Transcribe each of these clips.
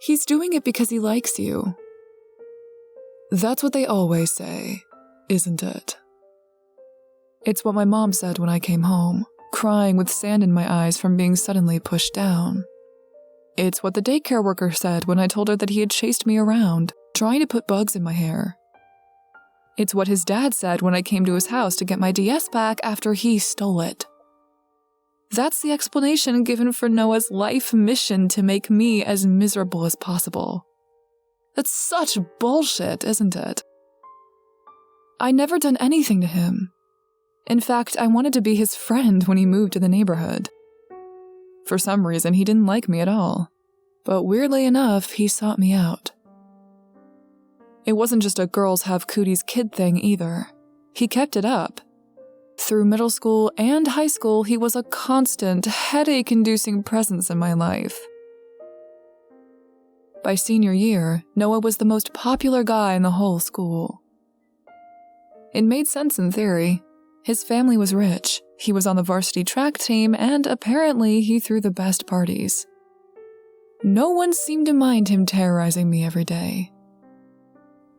He's doing it because he likes you. That's what they always say, isn't it? It's what my mom said when I came home, crying with sand in my eyes from being suddenly pushed down. It's what the daycare worker said when I told her that he had chased me around, trying to put bugs in my hair. It's what his dad said when I came to his house to get my DS back after he stole it. That's the explanation given for Noah's life mission to make me as miserable as possible. That's such bullshit, isn't it? I never done anything to him. In fact, I wanted to be his friend when he moved to the neighborhood. For some reason, he didn't like me at all. But weirdly enough, he sought me out. It wasn't just a girls have cooties kid thing either. He kept it up. Through middle school and high school, he was a constant, headache-inducing presence in my life. By senior year, Noah was the most popular guy in the whole school. It made sense in theory. His family was rich, he was on the varsity track team, and apparently he threw the best parties. No one seemed to mind him terrorizing me every day.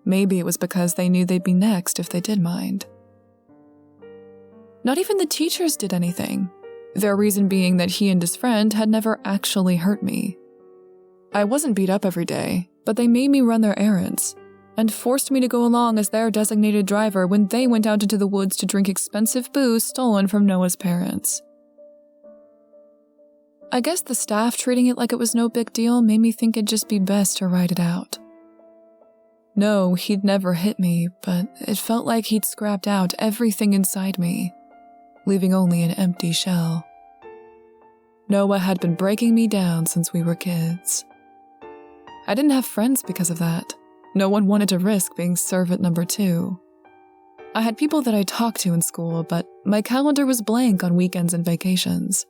Maybe it was because they knew they'd be next if they did mind. Not even the teachers did anything, their reason being that he and his friend had never actually hurt me. I wasn't beat up every day, but they made me run their errands, and forced me to go along as their designated driver when they went out into the woods to drink expensive booze stolen from Noah's parents. I guess the staff treating it like it was no big deal made me think it'd just be best to ride it out. No, he'd never hit me, but it felt like he'd scrapped out everything inside me, leaving only an empty shell. Noah had been breaking me down since we were kids. I didn't have friends because of that. No one wanted to risk being servant number 2. I had people that I talked to in school, but my calendar was blank on weekends and vacations.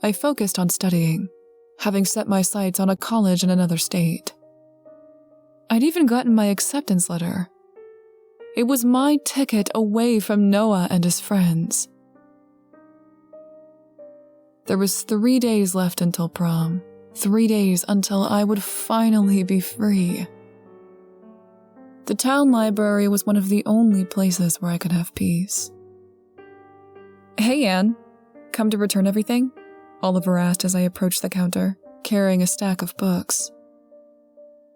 I focused on studying, having set my sights on a college in another state. I'd even gotten my acceptance letter. It was my ticket away from Noah and his friends. There was 3 days left until prom. 3 days until I would finally be free. The town library was one of the only places where I could have peace. "Hey, Anne, come to return everything?" Oliver asked as I approached the counter, carrying a stack of books.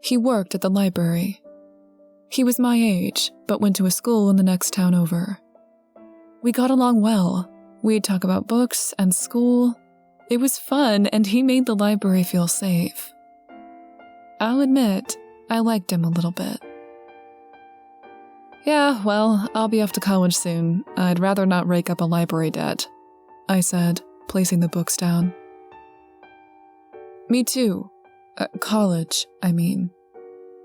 He worked at the library. He was my age, but went to a school in the next town over. We got along well. We'd talk about books and school. It was fun, and he made the library feel safe. I'll admit, I liked him a little bit. "Yeah, well, I'll be off to college soon. I'd rather not rake up a library debt," I said, placing the books down. "Me too. College, I mean.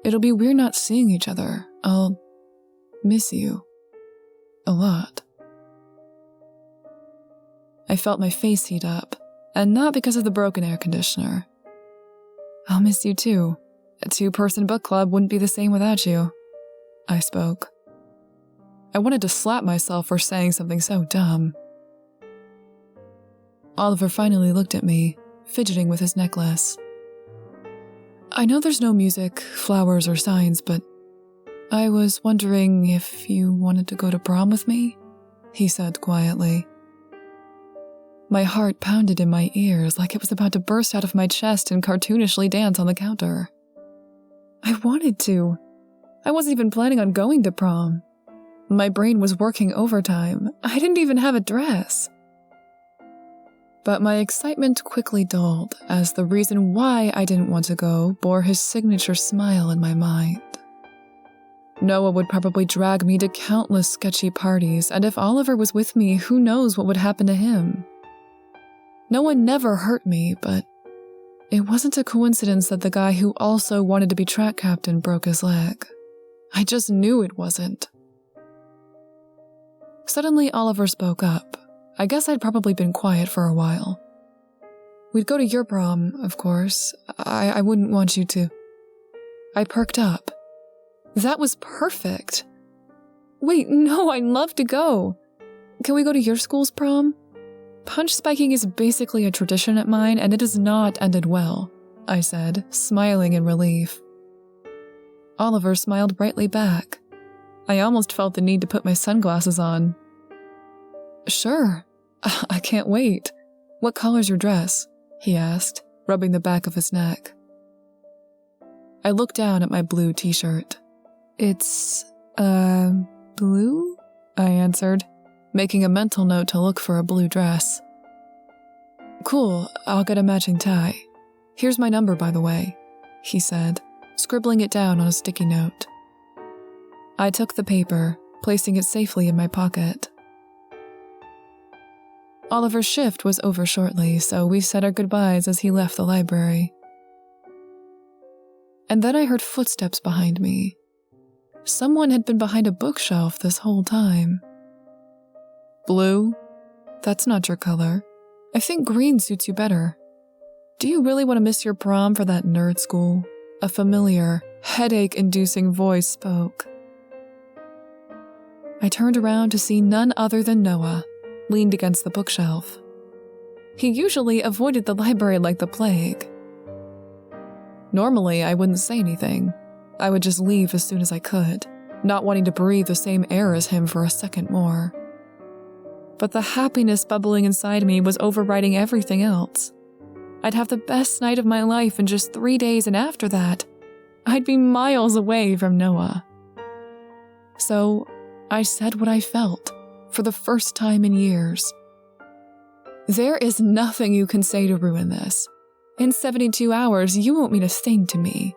It'll be weird not seeing each other. I'll miss you. A lot." I felt my face heat up, and not because of the broken air conditioner. "I'll miss you too. A 2-person book club wouldn't be the same without you," I spoke. I wanted to slap myself for saying something so dumb. Oliver finally looked at me, fidgeting with his necklace. "I know there's no music, flowers, or signs, but I was wondering if you wanted to go to prom with me," he said quietly. My heart pounded in my ears like it was about to burst out of my chest and cartoonishly dance on the counter. I wanted to. I wasn't even planning on going to prom. My brain was working overtime. I didn't even have a dress. But my excitement quickly dulled as the reason why I didn't want to go bore his signature smile in my mind. Noah would probably drag me to countless sketchy parties, and if Oliver was with me, who knows what would happen to him. Noah never hurt me, but it wasn't a coincidence that the guy who also wanted to be track captain broke his leg. I just knew it wasn't. Suddenly, Oliver spoke up. I guess I'd probably been quiet for a while. "We'd go to your prom, of course. I wouldn't want you to." I perked up. That was perfect. "Wait, no, I'd love to go. Can we go to your school's prom? Punch spiking is basically a tradition at mine, and it has not ended well. I said, smiling in relief. Oliver smiled brightly back. I almost felt the need to put my sunglasses on. Sure, I can't wait. What color's your dress? He asked, rubbing the back of his neck. I looked down at my blue t-shirt. It's, blue? I answered, making a mental note to look for a blue dress. Cool, I'll get a matching tie. Here's my number, by the way, he said, scribbling it down on a sticky note. I took the paper, placing it safely in my pocket. Oliver's shift was over shortly, so we said our goodbyes as he left the library. And then I heard footsteps behind me. Someone had been behind a bookshelf this whole time. Blue? That's not your color. I think green suits you better. Do you really want to miss your prom for that nerd school? A familiar, headache-inducing voice spoke. I turned around to see none other than Noah, leaned against the bookshelf. He usually avoided the library like the plague. Normally, I wouldn't say anything. I would just leave as soon as I could, not wanting to breathe the same air as him for a second more. But the happiness bubbling inside me was overriding everything else. I'd have the best night of my life in just 3 days, and after that, I'd be miles away from Noah. So, I said what I felt, for the first time in years. There is nothing you can say to ruin this. In 72 hours, you won't mean a thing to me.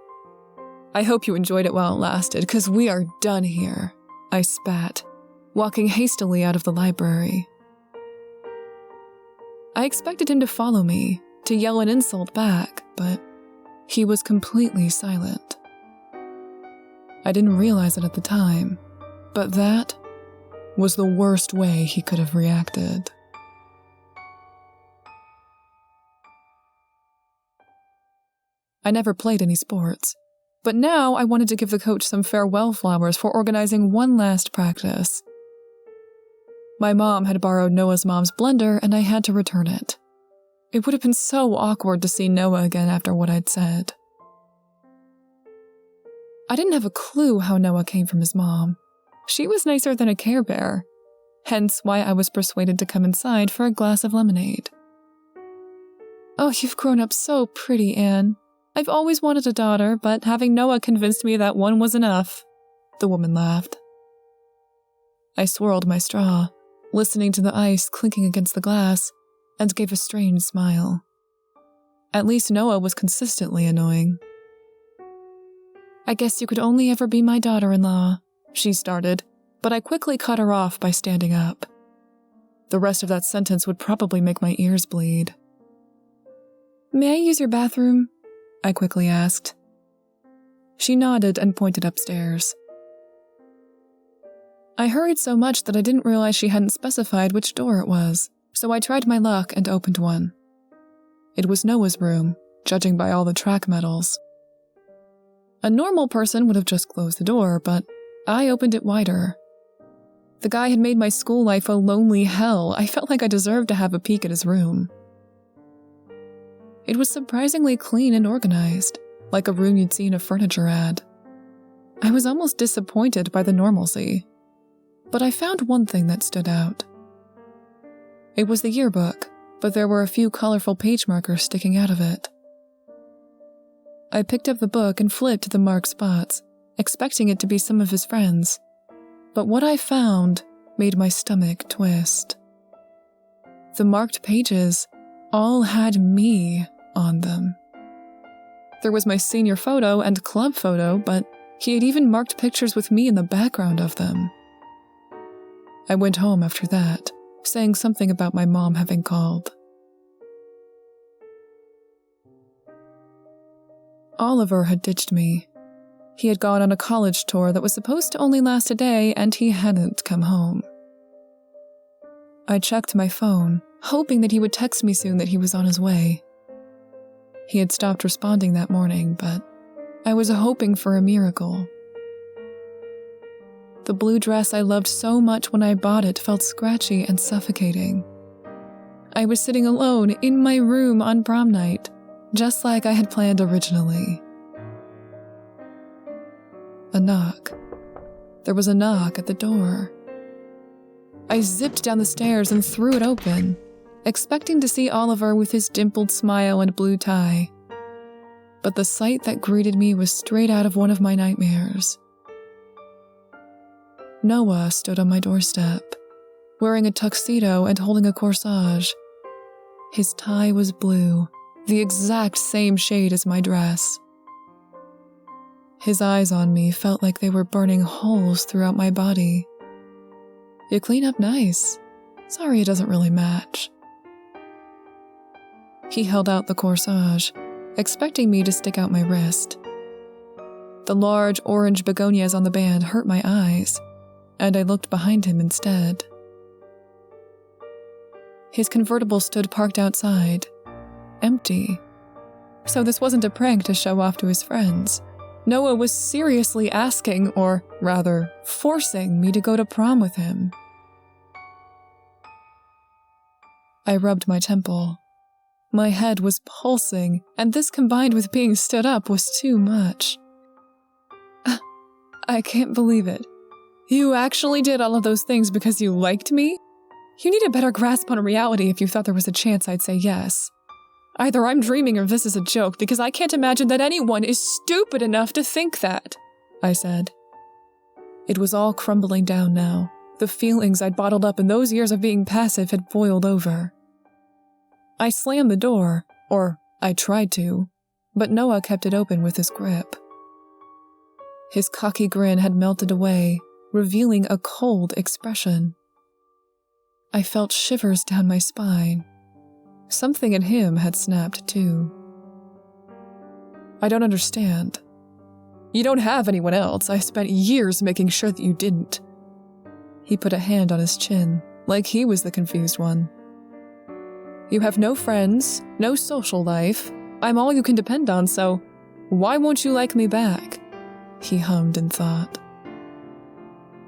I hope you enjoyed it while it lasted, 'cause we are done here, I spat, walking hastily out of the library. I expected him to follow me, to yell an insult back, but he was completely silent. I didn't realize it at the time, but that was the worst way he could have reacted. I never played any sports, but now I wanted to give the coach some farewell flowers for organizing one last practice. My mom had borrowed Noah's mom's blender, and I had to return it. It would have been so awkward to see Noah again after what I'd said. I didn't have a clue how Noah came from his mom. She was nicer than a Care Bear, hence why I was persuaded to come inside for a glass of lemonade. Oh, you've grown up so pretty, Anne. I've always wanted a daughter, but having Noah convinced me that one was enough, the woman laughed. I swirled my straw, listening to the ice clinking against the glass, and gave a strange smile. At least Noah was consistently annoying. I guess you could only ever be my daughter-in-law, she started, but I quickly cut her off by standing up. The rest of that sentence would probably make my ears bleed. May I use your bathroom? I quickly asked. She nodded and pointed upstairs. I hurried so much that I didn't realize she hadn't specified which door it was, so I tried my luck and opened one. It was Noah's room, judging by all the track medals. A normal person would have just closed the door, but I opened it wider. The guy had made my school life a lonely hell. I felt like I deserved to have a peek at his room. It was surprisingly clean and organized, like a room you'd see in a furniture ad. I was almost disappointed by the normalcy, but I found one thing that stood out. It was the yearbook, but there were a few colorful page markers sticking out of it. I picked up the book and flipped to the marked spots, expecting it to be some of his friends, but what I found made my stomach twist. The marked pages all had me on them. There was my senior photo and club photo, but he had even marked pictures with me in the background of them. I went home after that, saying something about my mom having called. Oliver had ditched me. He had gone on a college tour that was supposed to only last a day, and he hadn't come home. I checked my phone, hoping that he would text me soon that he was on his way. He had stopped responding that morning, but I was hoping for a miracle. The blue dress I loved so much when I bought it felt scratchy and suffocating. I was sitting alone in my room on prom night, just like I had planned originally. A knock. There was a knock at the door. I zipped down the stairs and threw it open, expecting to see Oliver with his dimpled smile and blue tie. But the sight that greeted me was straight out of one of my nightmares. Noah stood on my doorstep, wearing a tuxedo and holding a corsage. His tie was blue, the exact same shade as my dress. His eyes on me felt like they were burning holes throughout my body. "You clean up nice. Sorry it doesn't really match." He held out the corsage, expecting me to stick out my wrist. The large orange begonias on the band hurt my eyes, and I looked behind him instead. His convertible stood parked outside, empty. So this wasn't a prank to show off to his friends. Noah was seriously asking, or rather, forcing me to go to prom with him. I rubbed my temple. My head was pulsing, and this combined with being stood up was too much. I can't believe it. You actually did all of those things because you liked me? You need a better grasp on reality if you thought there was a chance I'd say yes. Either I'm dreaming or this is a joke, because I can't imagine that anyone is stupid enough to think that, I said. It was all crumbling down now. The feelings I'd bottled up in those years of being passive had boiled over. I slammed the door, or I tried to, but Noah kept it open with his grip. His cocky grin had melted away, revealing a cold expression. I felt shivers down my spine. Something in him had snapped too. "I don't understand. You don't have anyone else. I spent years making sure that you didn't." He put a hand on his chin, like he was the confused one. "You have no friends, no social life. I'm all you can depend on, so why won't you like me back?" He hummed in thought.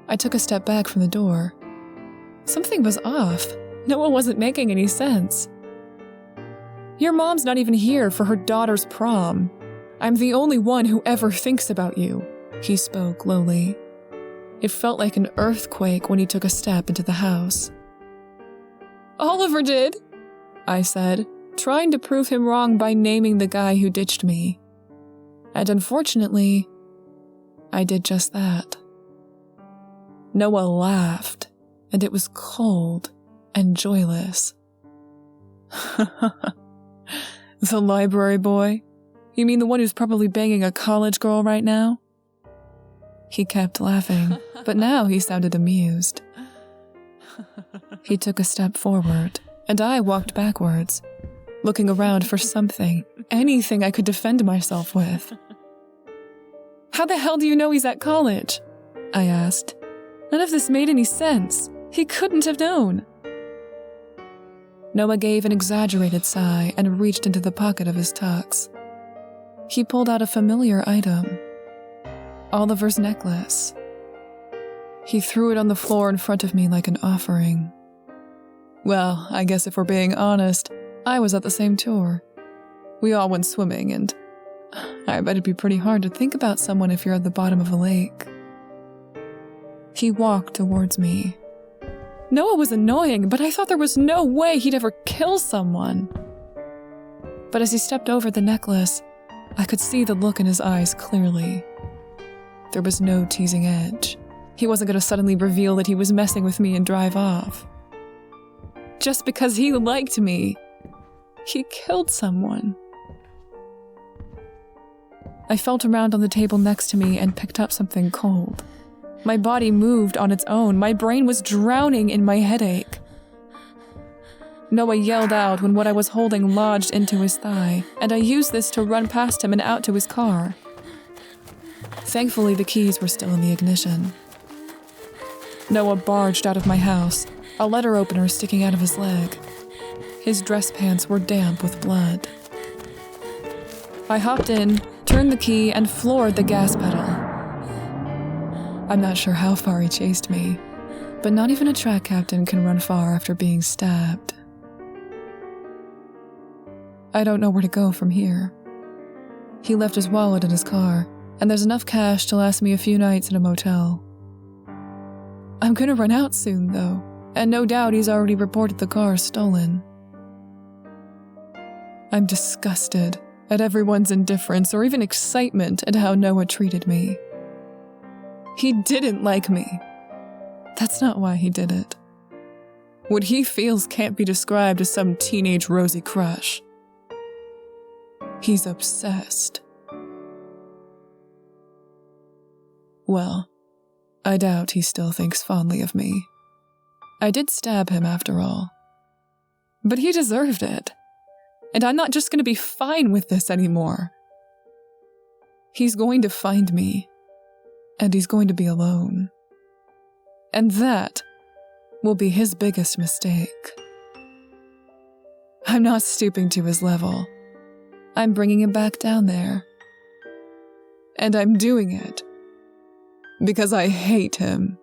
I took a step back from the door. Something was off. Noah wasn't making any sense. "Your mom's not even here for her daughter's prom. I'm the only one who ever thinks about you," he spoke lowly. It felt like an earthquake when he took a step into the house. "Oliver did," I said, trying to prove him wrong by naming the guy who ditched me. And unfortunately, I did just that. Noah laughed, and it was cold and joyless. "The library boy? You mean the one who's probably banging a college girl right now?" He kept laughing, but now he sounded amused. He took a step forward, and I walked backwards, looking around for something, anything I could defend myself with. "How the hell do you know he's at college?" I asked. None of this made any sense. He couldn't have known. Noah gave an exaggerated sigh and reached into the pocket of his tux. He pulled out a familiar item. Oliver's necklace. He threw it on the floor in front of me like an offering. Well, I guess if we're being honest, I was at the same tour. We all went swimming, and I bet it'd be pretty hard to think about someone if you're at the bottom of a lake. He walked towards me. Noah was annoying, but I thought there was no way he'd ever kill someone. But as he stepped over the necklace, I could see the look in his eyes clearly. There was no teasing edge. He wasn't going to suddenly reveal that he was messing with me and drive off. Just because he liked me, he killed someone. I felt around on the table next to me and picked up something cold. My body moved on its own. My brain was drowning in my headache. Noah yelled out when what I was holding lodged into his thigh, and I used this to run past him and out to his car. Thankfully, the keys were still in the ignition. Noah barged out of my house, a letter opener sticking out of his leg. His dress pants were damp with blood. I hopped in, turned the key, and floored the gas pedal. I'm not sure how far he chased me, but not even a track captain can run far after being stabbed. I don't know where to go from here. He left his wallet in his car, and there's enough cash to last me a few nights in a motel. I'm gonna run out soon, though, and no doubt he's already reported the car stolen. I'm disgusted at everyone's indifference or even excitement at how Noah treated me. He didn't like me. That's not why he did it. What he feels can't be described as some teenage rosy crush. He's obsessed. Well, I doubt he still thinks fondly of me. I did stab him after all. But he deserved it. And I'm not just going to be fine with this anymore. He's going to find me. And he's going to be alone. And that will be his biggest mistake. I'm not stooping to his level. I'm bringing him back down there. And I'm doing it because I hate him.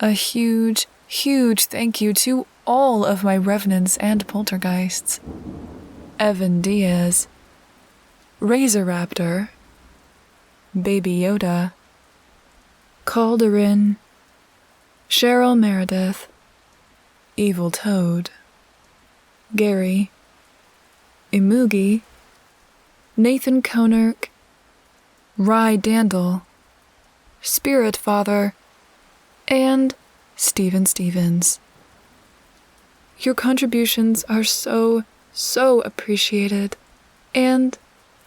A huge, huge thank you to all of my revenants and poltergeists. Evan Diaz, Razor Raptor, Baby Yoda, Calderin, Cheryl Meredith, Evil Toad, Gary, Imugi, Nathan Konerk, Rye Dandel, Spirit Father, and Steven Stevens. Your contributions are so appreciated, and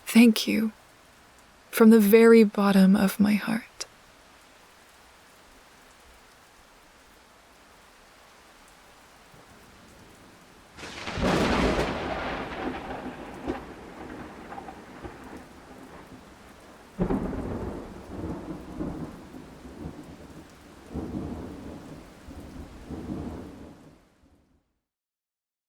thank you from the very bottom of my heart.